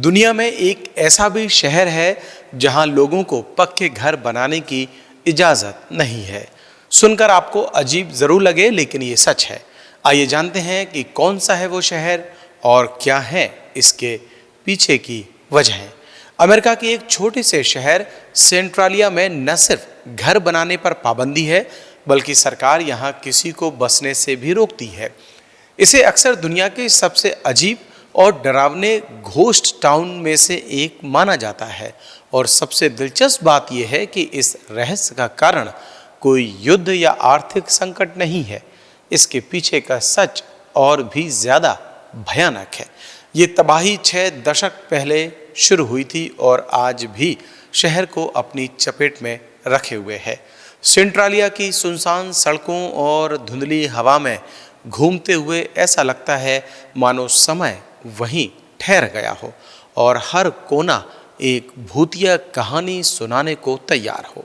दुनिया में एक ऐसा भी शहर है जहां लोगों को पक्के घर बनाने की इजाजत नहीं है। सुनकर आपको अजीब जरूर लगे, लेकिन ये सच है। आइए जानते हैं कि कौन सा है वो शहर और क्या है इसके पीछे की वजहें। अमेरिका के एक छोटे से शहर सेंट्रालिया में न सिर्फ घर बनाने पर पाबंदी है, बल्कि सरकार यहाँ किसी को बसने से भी रोकती है। इसे अक्सर दुनिया के सबसे अजीब और डरावने घोस्ट टाउन में से एक माना जाता है। और सबसे दिलचस्प बात यह है कि इस रहस्य का कारण कोई युद्ध या आर्थिक संकट नहीं है। इसके पीछे का सच और भी ज्यादा भयानक है। ये तबाही 6 दशक पहले शुरू हुई थी और आज भी शहर को अपनी चपेट में रखे हुए है। सेंट्रालिया की सुनसान सड़कों और धुंधली हवा में घूमते हुए ऐसा लगता है मानो समय वहीं ठहर गया हो और हर कोना एक भूतिया कहानी सुनाने को तैयार हो।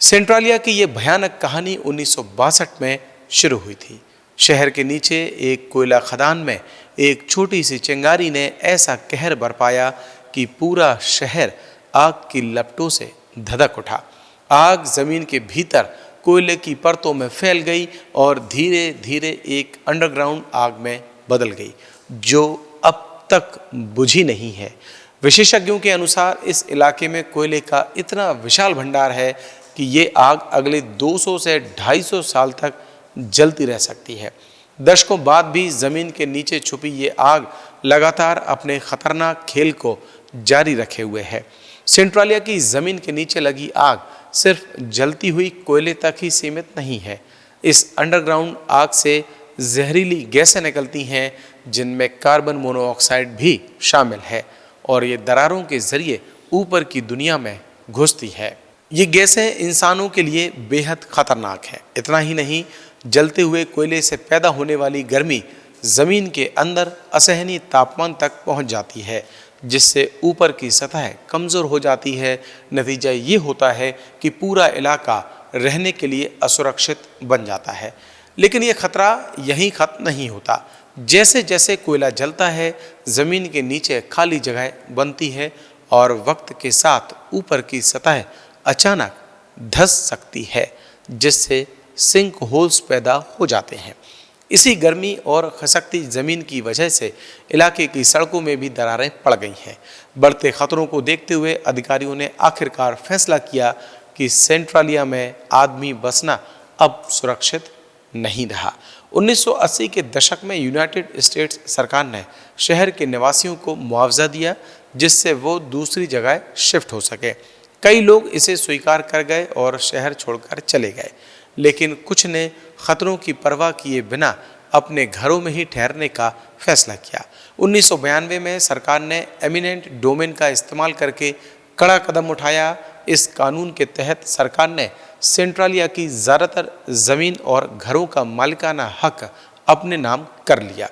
सेंट्रालिया की यह भयानक कहानी 1962 में शुरू हुई थी। शहर के नीचे एक कोयला खदान में एक छोटी सी चिंगारी ने ऐसा कहर बरपाया कि पूरा शहर आग की लपटों से धधक उठा। आग जमीन के भीतर कोयले की परतों में फैल गई और धीरे धीरे एक अंडरग्राउंड आग में बदल गई, जो अब तक बुझी नहीं है। विशेषज्ञों के अनुसार इस इलाके में कोयले का इतना विशाल भंडार है कि ये आग अगले 200 से 250 साल तक जलती रह सकती है। दशकों बाद भी जमीन के नीचे छुपी ये आग लगातार अपने खतरनाक खेल को जारी रखे हुए है। सेंट्रालिया की जमीन के नीचे लगी आग सिर्फ जलती हुई कोयले तक ही सीमित नहीं है। इस अंडरग्राउंड आग से जहरीली गैसें निकलती हैं, जिनमें कार्बन मोनोऑक्साइड भी शामिल है और ये दरारों के जरिए ऊपर की दुनिया में घुसती है। ये गैसें इंसानों के लिए बेहद खतरनाक है। इतना ही नहीं, जलते हुए कोयले से पैदा होने वाली गर्मी जमीन के अंदर असहनीय तापमान तक पहुंच जाती है, जिससे ऊपर की सतह कमजोर हो जाती है। नतीजा ये होता है कि पूरा इलाका रहने के लिए असुरक्षित बन जाता है। लेकिन ये खतरा यहीं खत्म नहीं होता। जैसे जैसे कोयला जलता है, जमीन के नीचे खाली जगह बनती है और वक्त के साथ ऊपर की सतह अचानक धंस सकती है, जिससे सिंक होल्स पैदा हो जाते हैं। इसी गर्मी और खसकती ज़मीन की वजह से इलाके की सड़कों में भी दरारें पड़ गई हैं। बढ़ते खतरों को देखते हुए अधिकारियों ने आखिरकार फैसला किया कि सेंट्रालिया में आदमी बसना अब सुरक्षित नहीं रहा। 1980 के दशक में यूनाइटेड स्टेट्स सरकार ने शहर के निवासियों को मुआवजा दिया, जिससे वो दूसरी जगह शिफ्ट हो सके। कई लोग इसे स्वीकार कर गए और शहर छोड़कर चले गए, लेकिन कुछ ने खतरों की परवाह किए बिना अपने घरों में ही ठहरने का फैसला किया। 1992 में सरकार ने एमिनेंट डोमेन का इस्तेमाल करके कड़ा कदम उठाया। इस कानून के तहत सरकार ने सेंट्रालिया की ज़्यादातर ज़मीन और घरों का मालिकाना हक अपने नाम कर लिया।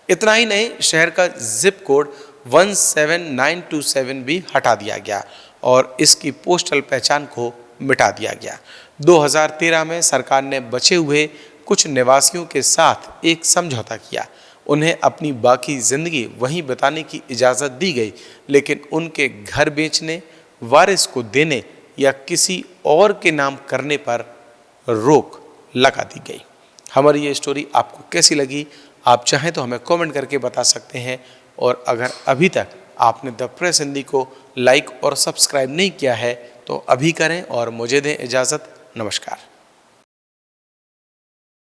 इतना ही नहीं, शहर का जिप कोड 17927 भी हटा दिया गया और इसकी पोस्टल पहचान को मिटा दिया गया। 2013 में सरकार ने बचे हुए कुछ निवासियों के साथ एक समझौता किया। उन्हें अपनी बाकी ज़िंदगी वहीं बिताने की इजाज़त दी गई, लेकिन उनके घर बेचने, वारिस को देने या किसी और के नाम करने पर रोक लगा दी गई। हमारी ये स्टोरी आपको कैसी लगी, आप चाहें तो हमें कमेंट करके बता सकते हैं। और अगर अभी तक आपने द प्रेस हिंदी को लाइक और सब्सक्राइब नहीं किया है तो अभी करें और मुझे दें इजाज़त। नमस्कार।